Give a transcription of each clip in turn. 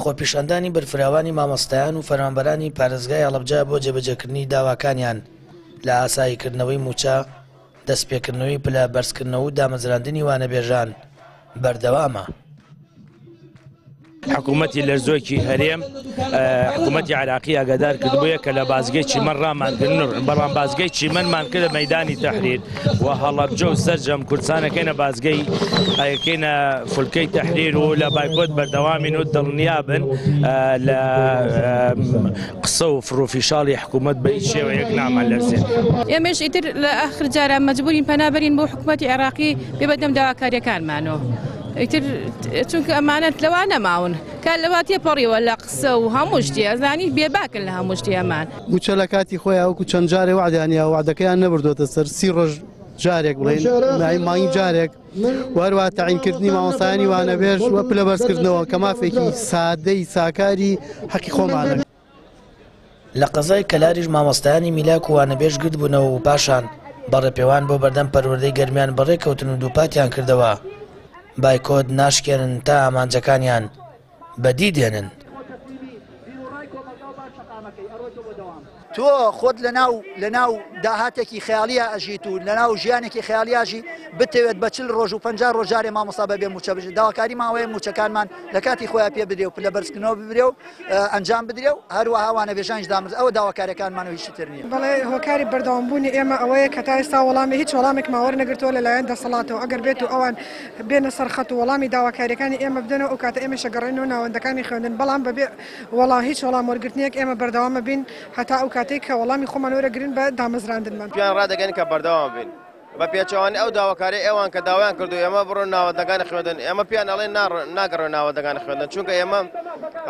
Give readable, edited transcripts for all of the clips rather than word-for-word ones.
خۆپیشاندانی بەرفراوانی مامۆستایان و فەرمانبەرانی پارێزگای هەڵەبجە بۆ جێبەجێکردنی داواکانیان لە ئاساییکردنەوەی موچە، دەستپێکردنەوەی پلە بەرزکردنەوە و دامەزراندنی وانەبێژان بەردەوامە. حکوومەتی لەرزۆکی هەرێم حکوومەتی عراقی ئاگادار کردبووە کە لە بازگەی چیمەن ڕامانکردن بەڵام بازگەی چیمەنمان کرد مەیدانی تەحریر و هەڵەبجە و سەرجەم کورسانەکەینە بازگەی ئەکەینە فولکەی تەحریر و لە بایکۆت بەردەوامین و دڵنیابن لە قسە و فڕۆفیشاڵی حکوومەت بە هیچ شێوەیەک نامان لەرزێن. ئێمەش ئیتر لە ئاخر جارە مەجبورین پەنابەرین بۆ حکوومەتی عێراقی بێبەدەم داواکاریەکانمانەوە. ئیتر چونکە ئەمانەت لەوا نەماون کار لەوا تێپەڕیوە لە قسە و هەموو شتێ ئەزانی بێباکن لە هەموو شتێ ئەمان. موچە لە کاتی خۆیان وەکو چەند جارێ وعدیانە وعدەکەیان نەبردوتە سەر 30 ڕۆژ جارێک بڵێن مانگی جارێک وەروە تەعینکردنی مامۆستایانی وانەبێژ وە پلە بەرزکردنەوە کە مافێکی سادەی ساکاری حەقی خۆمانە. لە قەزای کەلاریش مامۆستایانی میلاک و وانەبێژ گرت بوونەوە و پاشان بەڕێپێوان بۆ بەردەم پەروەردەی گەرمیان بەڕێکەوتن و دووپاتیان کردەوە. بایکۆت ناشکێنن تا ئامانجەکانیان بەدی دێنن. تۆ خۆت لەناو داهاتێکی خەیاڵیە ئەژیت و لەناو ژیانێکی خەیاڵیاژی بتەوێت بە 40 ڕۆژ و 50 ڕۆژارێ مامۆستا بەبێ موچە بژێت. داواکاری ماوەیە موچەکانمان لە کاتی خۆیان پێ بدرێ و پلە بەرزکردنەوە ببرێ و ئەنجام بدرێ و هەروەها وانەبێژانیش دامرز ئەوە داواکاریەکانمان و هیچی تر نییە. بەڵێ هۆکاری بەردەوامبوونی ئێمە ئەوەیە کە تا ئێستا وەڵامی هیچ وەڵامێک ماوەڕ نەگرتووە لەلایەن دەسەڵاتەوە ئەگەر بێت و ئەوان بێنە سەر خەت و وەڵامی داواکاریەکانی ئێمە بدەنەوە ئەو کاتە ئێمە شەگەڕێنەوە ناوەندەکانی خوێندن بەڵام بەبێ هیچ وەڵام وەرگرتنیەک ئێمە بەردەوامە بین هەتا ئەو کاتێک کە وەڵامی خۆمان وەرەگرن بە دامەزراندنمان. پیان ڕادەگەن کە بەردەوام بین بە پێچەوانی ئەو داواکاری ئێوان کە داوایان کردو ئێمە بڕۆن ناوەندەکانی خوێندن ئێمە پیان ئەڵێن ناگەڕۆن ناوەندەکانی خوێندن چونکە ئێمە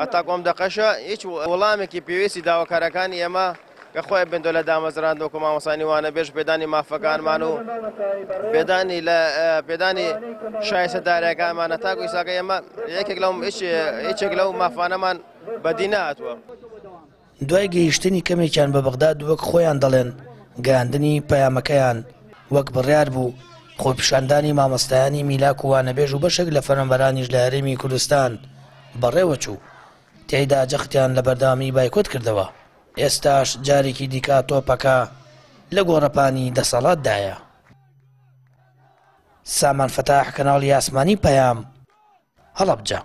هەتا کۆم دەقەشە هیچ وەڵامێکی پێویستی داواکارەکانی ئێمە کە خۆی بندۆ لە دامەزراندن و مامۆستانی وانەبێژ پێدانی مافەکانمان و پێدانی شایستەدارەکانمانە تاکو ئیساکە ئێمە هیچێک لەو مافانەمان بەدی نهاتووە. دوای گەیشتنی کەمێکیان بە بەغداد وەک خۆیان دەڵێن گەیاندنی پەیامەکەیان وەک بڕیار بوو خۆپیشاندانی مامۆستایانی میلاک و وانەبێژ و بەشێک لە فەرمانبەرانیش لە هەرێمی کوردستان بەڕێوە چوو تێیدا جەختیان لە بەردەوامی بایکۆت کردەوە. ئێستاش جارێکی دیکە تۆپەکە لە گۆڕەپانی دەسەڵاتدایە. سامان فەتاح کەناڵی ئاسمانی پەیام هەڵەبجە.